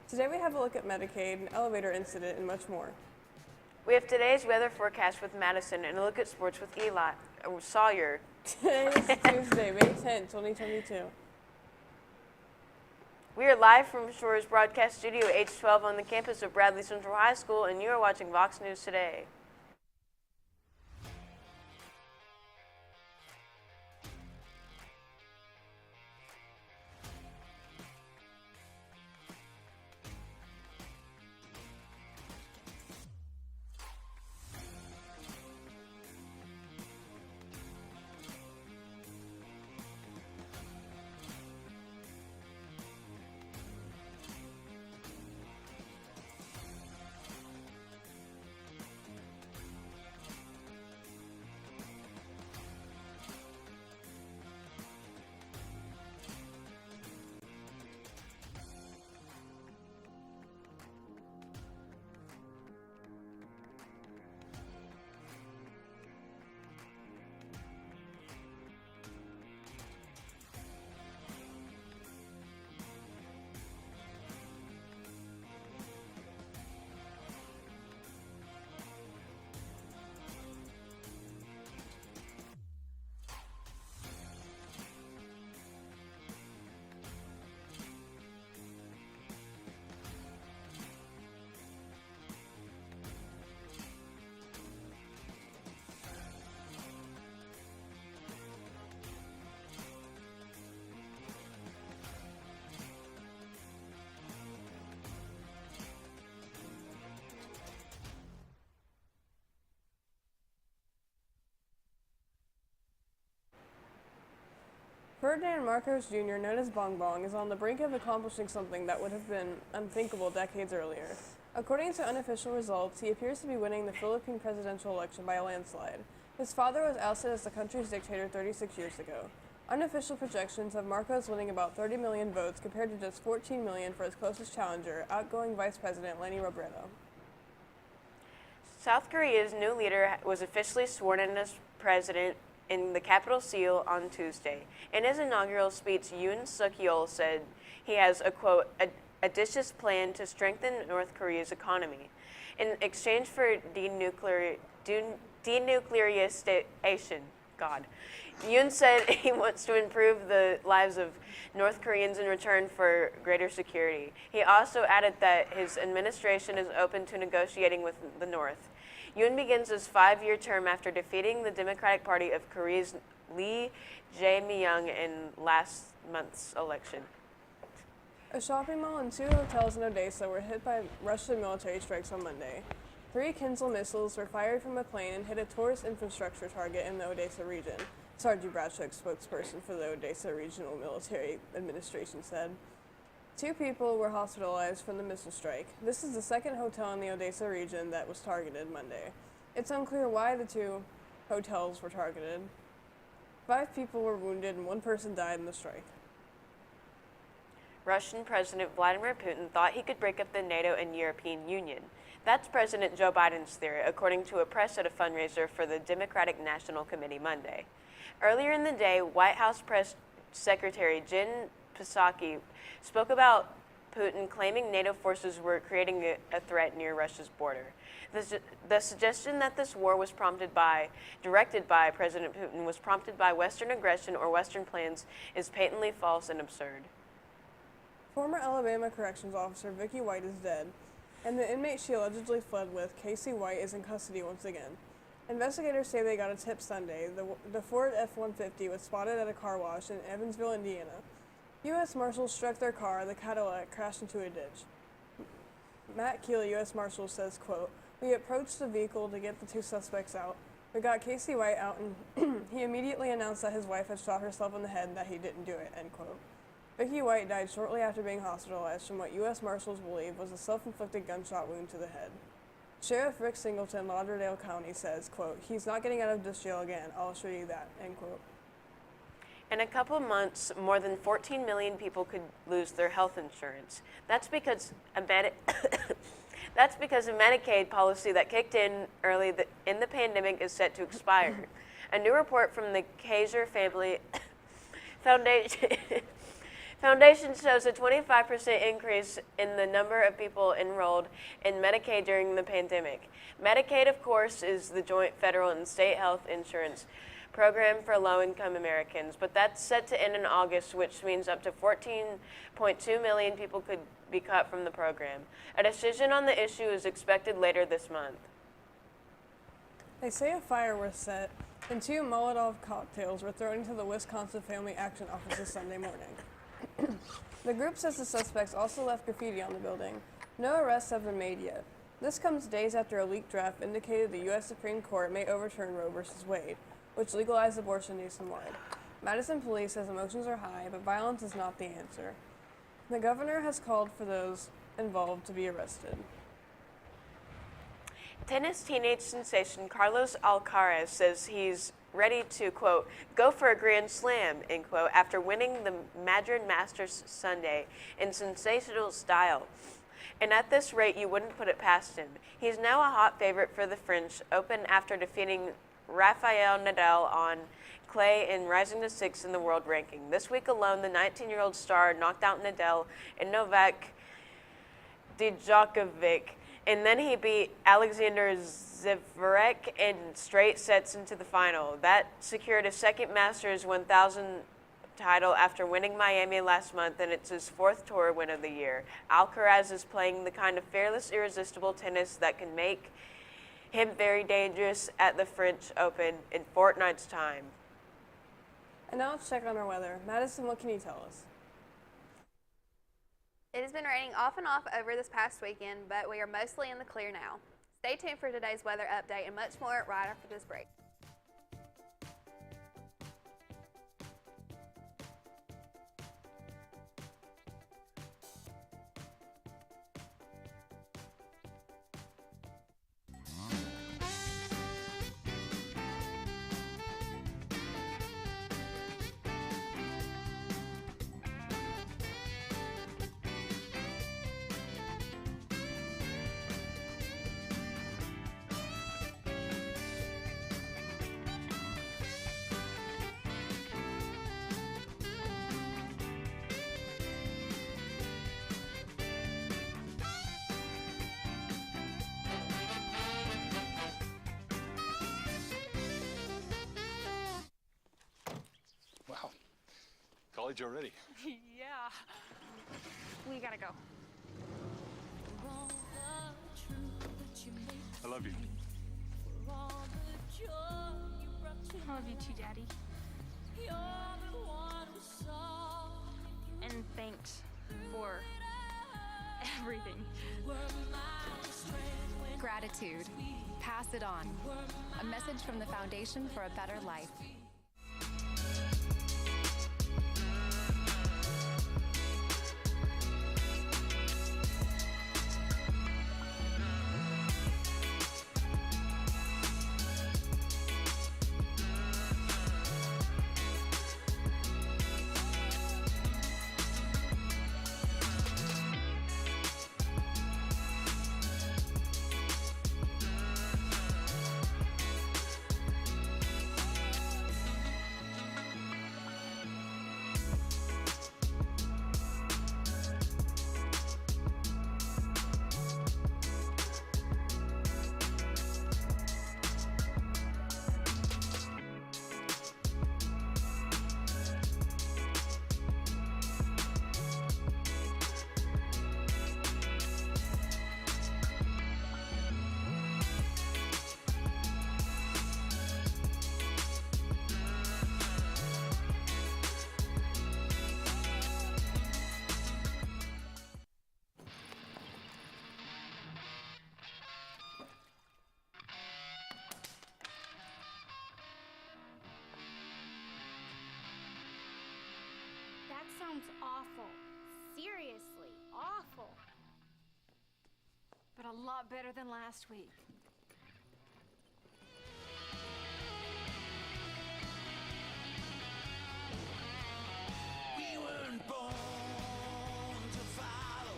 Today we have a look at Medicaid, an elevator incident, and much more. We have today's weather forecast with Madison and a look at sports with Sawyer. Today is Tuesday, May 10th, 2022. We are live from Shore's Broadcast Studio H12 on the campus of Bradley Central High School, and you are watching VOX News Today. Ferdinand Marcos Jr., known as Bong Bong, is on the brink of accomplishing something that would have been unthinkable decades earlier. According to unofficial results, he appears to be winning the Philippine presidential election by a landslide. His father was ousted as the country's dictator 36 years ago. Unofficial projections have Marcos winning about 30 million votes compared to just 14 million for his closest challenger, outgoing Vice President Leni Robredo. South Korea's new leader was officially sworn in as president in the Capitol Seal on Tuesday. In his inaugural speech, Yoon Suk-yeol said he has a, quote, audacious plan to strengthen North Korea's economy. In exchange for denuclearization, Yoon said he wants to improve the lives of North Koreans in return for greater security. He also added that his administration is open to negotiating with the North. Yoon begins his 5-year term after defeating the Democratic Party of Korea's Lee Jae-myung in last month's election. A shopping mall and 2 hotels in Odessa were hit by Russian military strikes on Monday. 3 Kinzhal missiles were fired from a plane and hit a tourist infrastructure target in the Odessa region, Sergei Bratchuk, spokesperson for the Odessa Regional Military Administration, said. 2 people were hospitalized from the missile strike. This is the second hotel in the Odessa region that was targeted Monday. It's unclear why the 2 hotels were targeted. 5 people were wounded and 1 person died in the strike. Russian President Vladimir Putin thought he could break up the NATO and European Union. That's President Joe Biden's theory, according to a press at a fundraiser for the Democratic National Committee Monday. Earlier in the day, White House Press Secretary Jen Psaki spoke about Putin claiming NATO forces were creating a threat near Russia's border. The suggestion that this war was directed by President Putin was prompted by Western aggression or Western plans is patently false and absurd. Former Alabama corrections officer Vicky White is dead, and the inmate she allegedly fled with, Casey White, is in custody once again. Investigators say they got a tip Sunday. The Ford F-150 was spotted at a car wash in Evansville, Indiana. U.S. Marshals struck their car. The Cadillac crashed into a ditch. Matt Keel, U.S. Marshal, says, quote, "We approached the vehicle to get the 2 suspects out. We got Casey White out, and he immediately announced that his wife had shot herself in the head and that he didn't do it," end quote. Vicky White died shortly after being hospitalized from what U.S. Marshals believe was a self-inflicted gunshot wound to the head. Sheriff Rick Singleton, Lauderdale County, says, quote, "He's not getting out of this jail again. I'll assure you that," end quote. In a couple of months, more than 14 million people could lose their health insurance. That's because a Medicaid policy that kicked in early in the pandemic is set to expire. A new report from the Kaiser Family Foundation Foundation shows a 25% increase in the number of people enrolled in Medicaid during the pandemic. Medicaid, of course, is the joint federal and state health insurance program for low-income Americans, but that's set to end in August, which means up to 14.2 million people could be cut from the program. A decision on the issue is expected later this month. They say a fire was set and 2 Molotov cocktails were thrown into the Wisconsin Family Action offices Sunday morning. The group says the suspects also left graffiti on the building. No arrests have been made yet. This comes days after a leaked draft indicated the U.S. Supreme Court may overturn Roe v. Wade, which legalized abortion nationwide. Madison police says emotions are high, but violence is not the answer. The governor has called for those involved to be arrested. Tennis teenage sensation Carlos Alcaraz says he's ready to, quote, go for a grand slam, end quote, after winning the Madrid Masters Sunday in sensational style. And at this rate, you wouldn't put it past him. He's now a hot favorite for the French Open after defeating Rafael Nadal on clay and rising to 6th in the world ranking. This week alone, the 19-year-old star knocked out Nadal and Novak Djokovic, and then he beat Alexander Zverev in straight sets into the final. That secured his second Masters 1000 title after winning Miami last month, and it's his 4th tour win of the year. Alcaraz is playing the kind of fearless, irresistible tennis that can make him very dangerous at the French Open in fortnight's time. And now let's check on our weather. Madison, what can you tell us? It has been raining off and off over this past weekend, but we are mostly in the clear now. Stay tuned for today's weather update and much more right after this break. Wow, college already. Yeah. We gotta go. I love you. I love you too, Daddy. And thanks for everything. Gratitude. Pass it on. A message from the Foundation for a Better Life. That sounds awful. Seriously, awful. But a lot better than last week. We weren't born to follow.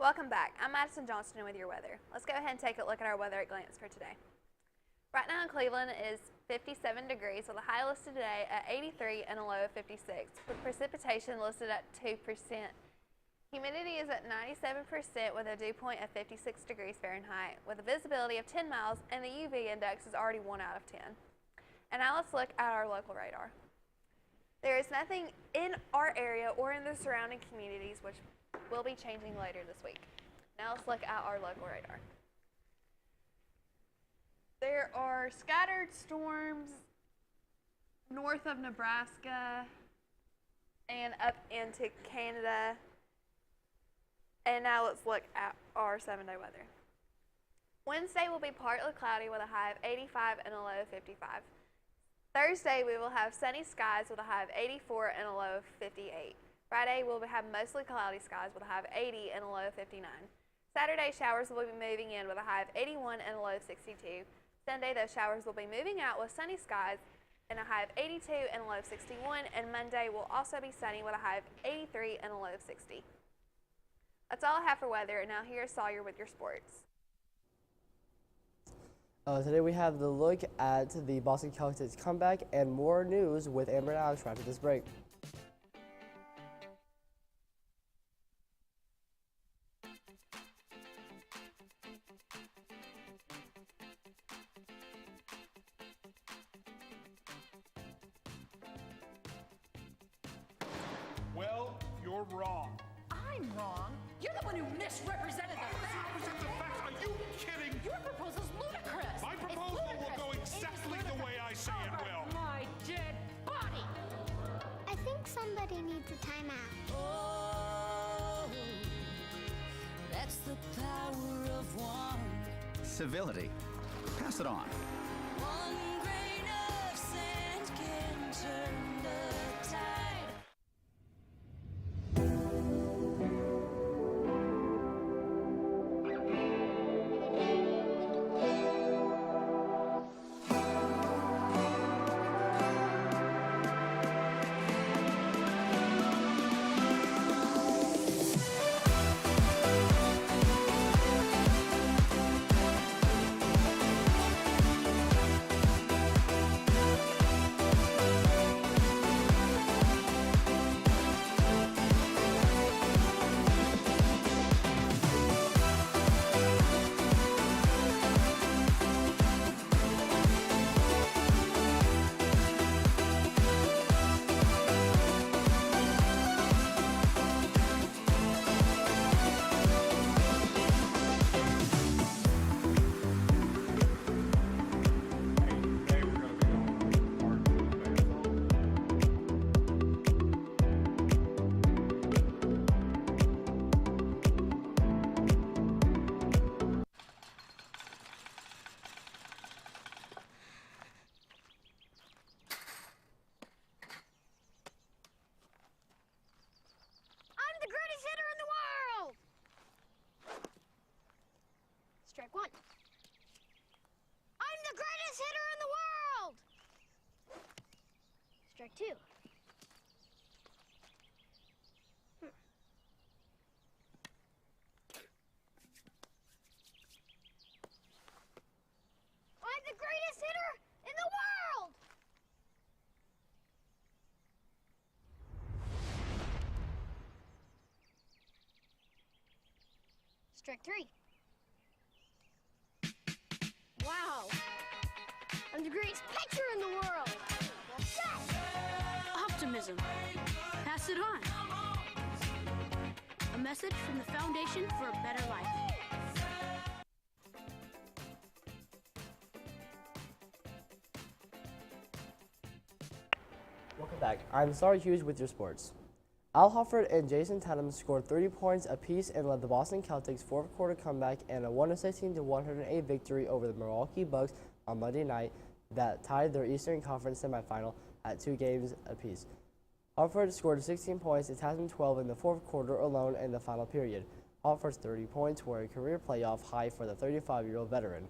Welcome back. I'm Madison Johnston with your weather. Let's go ahead and take a look at our weather at glance for today. Right now in Cleveland is 57 degrees with a high listed today at 83 and a low of 56, with precipitation listed at 2%. Humidity is at 97% with a dew point of 56 degrees Fahrenheit, with a visibility of 10 miles, and the UV index is already 1 out of 10. And now let's look at our local radar. There is nothing in our area or in the surrounding communities which will be changing later this week. Now let's look at our local radar. There are scattered storms north of Nebraska and up into Canada. And now let's look at our 7-day weather. Wednesday will be partly cloudy with a high of 85 and a low of 55. Thursday we will have sunny skies with a high of 84 and a low of 58. Friday we'll have mostly cloudy skies with a high of 80 and a low of 59. Saturday showers will be moving in with a high of 81 and a low of 62. Sunday those showers will be moving out with sunny skies and a high of 82 and a low of 61. And Monday will also be sunny with a high of 83 and a low of 60. That's all I have for weather, and now here's Sawyer with your sports. Today we have the look at the Boston Celtics comeback and more news with Amber and Alex right after this break. Well, you're wrong. I'm wrong. You're the one who misrepresented the facts. Misrepresent the facts? Are you kidding? Your proposal's ludicrous. My proposal will go exactly the way I say it will. My dead body. I think somebody needs a timeout. Oh, that's the power of one. Civility. Pass it on. One grain of sand can turn the tide. Strike one. I'm the greatest hitter in the world! Strike two. I'm the greatest hitter in the world! Strike three. Wow! I'm the greatest pitcher in the world! Optimism. Pass it on. A message from the Foundation for a Better Life. Welcome back. I'm Sarah Hughes with your sports. Al Hofford and Jason Tatum scored 30 points apiece and led the Boston Celtics fourth quarter comeback and a 116-108 victory over the Milwaukee Bucks on Monday night that tied their Eastern Conference semifinal at 2 games apiece. Hofford scored 16 points and Tatum 12 in the fourth quarter alone in the final period. Hofford's 30 points were a career playoff high for the 35-year-old veteran.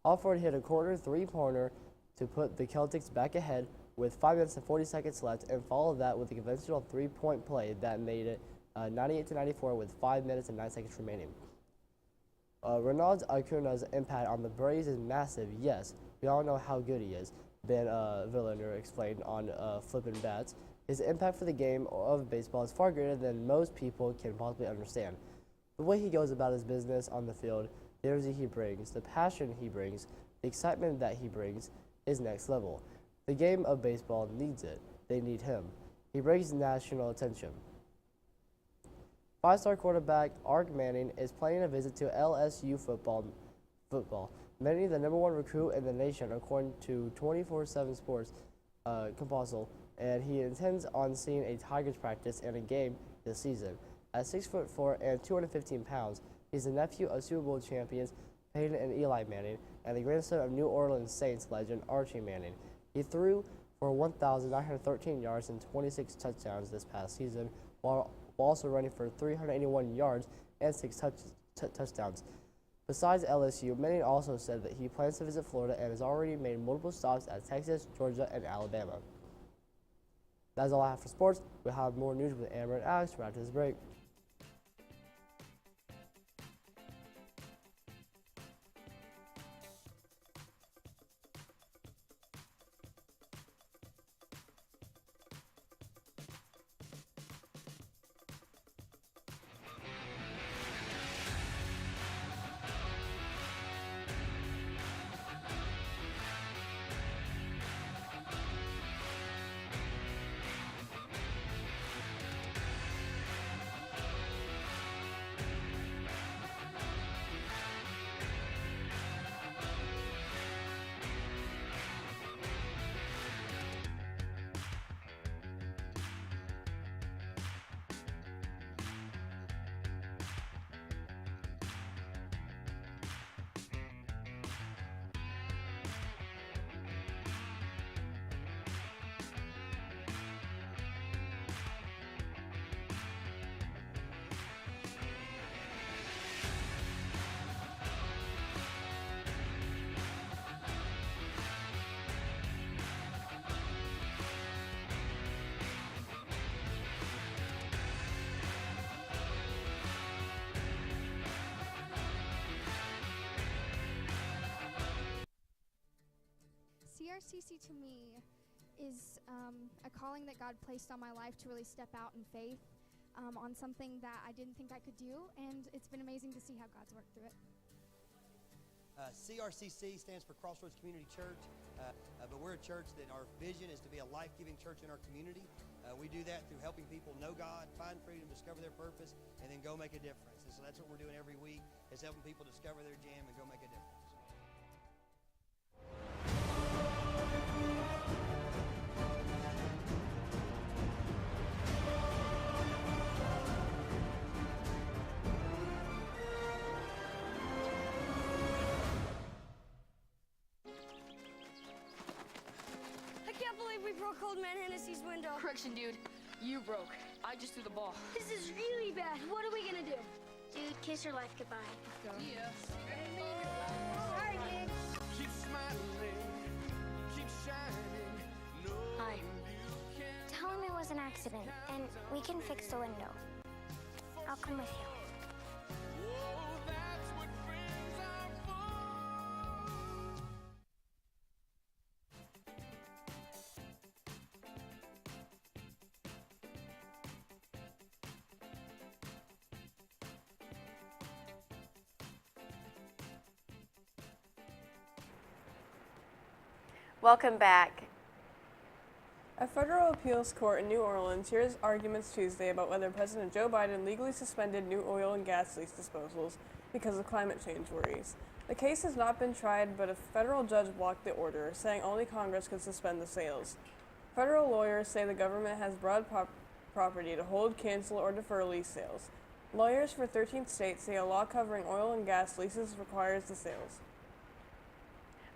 Hofford hit a quarter three-pointer to put the Celtics back ahead with 5 minutes and 40 seconds left and followed that with a conventional three-point play that made it 98-94 with 5 minutes and 9 seconds remaining. Ronald Acuna's impact on the Braves is massive, yes. We all know how good he is, Ben Villanueva explained on Flippin' Bats. His impact for the game of baseball is far greater than most people can possibly understand. The way he goes about his business on the field, the energy he brings, the passion he brings, the excitement that he brings is next level. The game of baseball needs it. They need him. He brings national attention. Five-star quarterback Arch Manning is planning a visit to LSU football. Manning, the number 1 recruit in the nation, according to 24/7 Sports Composite, and he intends on seeing a Tigers practice and a game this season. At 6'4" and 215 pounds, he's the nephew of Super Bowl champions Peyton and Eli Manning and the grandson of New Orleans Saints legend Archie Manning. He threw for 1,913 yards and 26 touchdowns this past season, while also running for 381 yards and 6 touchdowns. Besides LSU, Manning also said that he plans to visit Florida and has already made multiple stops at Texas, Georgia, and Alabama. That's all I have for sports. We'll have more news with Amber and Alex right after this break. CRCC to me is a calling that God placed on my life to really step out in faith on something that I didn't think I could do, and it's been amazing to see how God's worked through it. CRCC stands for Crossroads Community Church, but we're a church that our vision is to be a life-giving church in our community. We do that through helping people know God, find freedom, discover their purpose, and then go make a difference. And so that's what we're doing every week, is helping people discover their jam and go make a difference. We broke Old Man Hennessy's window. Correction, dude. You broke. I just threw the ball. This is really bad. What are we gonna do? Dude, kiss your life goodbye. Let's go. Yeah. Sorry, kid. Keep smiling, keep shining. No, Hi. Tell him it was an accident, and we can fix the window. I'll come with you. that's what friends are for. Welcome back. A federal appeals court in New Orleans hears arguments Tuesday about whether President Joe Biden legally suspended new oil and gas lease disposals because of climate change worries. The case has not been tried, but a federal judge blocked the order, saying only Congress could suspend the sales. Federal lawyers say the government has broad property to hold, cancel, or defer lease sales. Lawyers for 13 states say a law covering oil and gas leases requires the sales.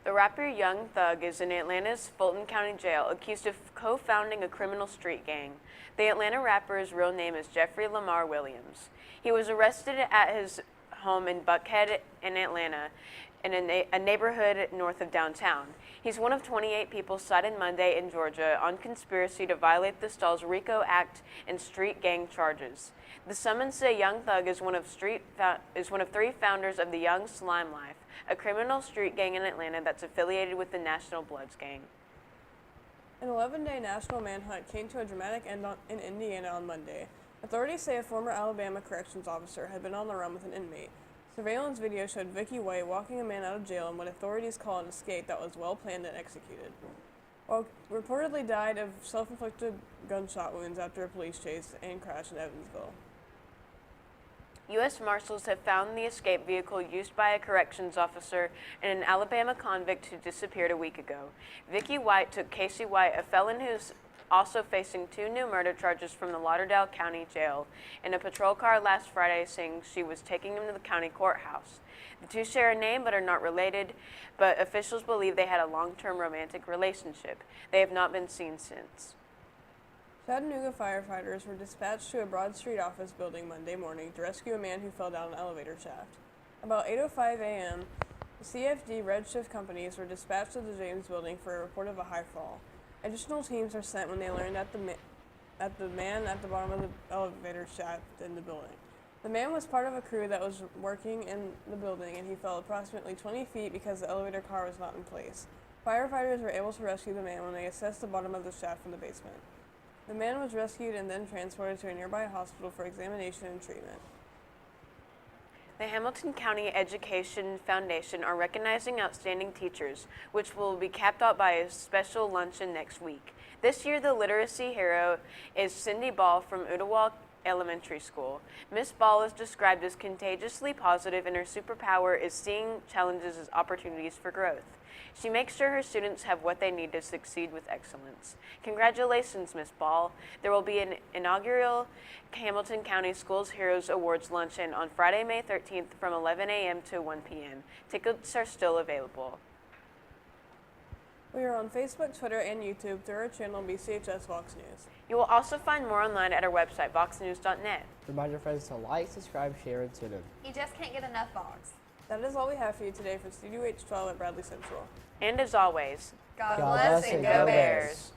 The rapper Young Thug is in Atlanta's Fulton County Jail, accused of co-founding a criminal street gang. The Atlanta rapper's real name is Jeffrey Lamar Williams. He was arrested at his home in Buckhead in Atlanta, in a neighborhood north of downtown. He's one of 28 people cited Monday in Georgia on conspiracy to violate the state's RICO Act and street gang charges. The summons say Young Thug is one of 3 founders of the Young Slime Life, a criminal street gang in Atlanta that's affiliated with the National Bloods gang. An 11-day national manhunt came to a dramatic end in Indiana on Monday. Authorities say a former Alabama corrections officer had been on the run with an inmate. Surveillance video showed Vicky White walking a man out of jail in what authorities call an escape that was well planned and executed. While reportedly died of self-inflicted gunshot wounds after a police chase and crash in Evansville. U.S. Marshals have found the escape vehicle used by a corrections officer and an Alabama convict who disappeared a week ago. Vicky White took Casey White, a felon who's also facing 2 new murder charges from the Lauderdale County Jail, in a patrol car last Friday, saying she was taking him to the county courthouse. The 2 share a name but are not related, but officials believe they had a long-term romantic relationship. They have not been seen since. Chattanooga firefighters were dispatched to a Broad Street office building Monday morning to rescue a man who fell down an elevator shaft. About 8:05 a.m., the CFD Red Shift companies were dispatched to the James building for a report of a high fall. Additional teams are sent when they learn that the man at the bottom of the elevator shaft in the building. The man was part of a crew that was working in the building, and he fell approximately 20 feet because the elevator car was not in place. Firefighters were able to rescue the man when they assessed the bottom of the shaft from the basement. The man was rescued and then transported to a nearby hospital for examination and treatment. The Hamilton County Education Foundation are recognizing outstanding teachers, which will be capped out by a special luncheon next week. This year, the literacy hero is Cindy Ball from Ottawa Elementary School. Miss Ball is described as contagiously positive, and her superpower is seeing challenges as opportunities for growth. She makes sure her students have what they need to succeed with excellence. Congratulations, Miss Ball. There will be an inaugural Hamilton County Schools Heroes Awards luncheon on Friday, May 13th from 11 a.m. to 1 p.m. Tickets are still available. We are on Facebook, Twitter, and YouTube through our channel BCHS VOX News. You will also find more online at our website, voxnews.net. Remind your friends to like, subscribe, share, and tune in. You just can't get enough Vox. That is all we have for you today for Studio H12 at Bradley Central. And as always, God bless and go Bears.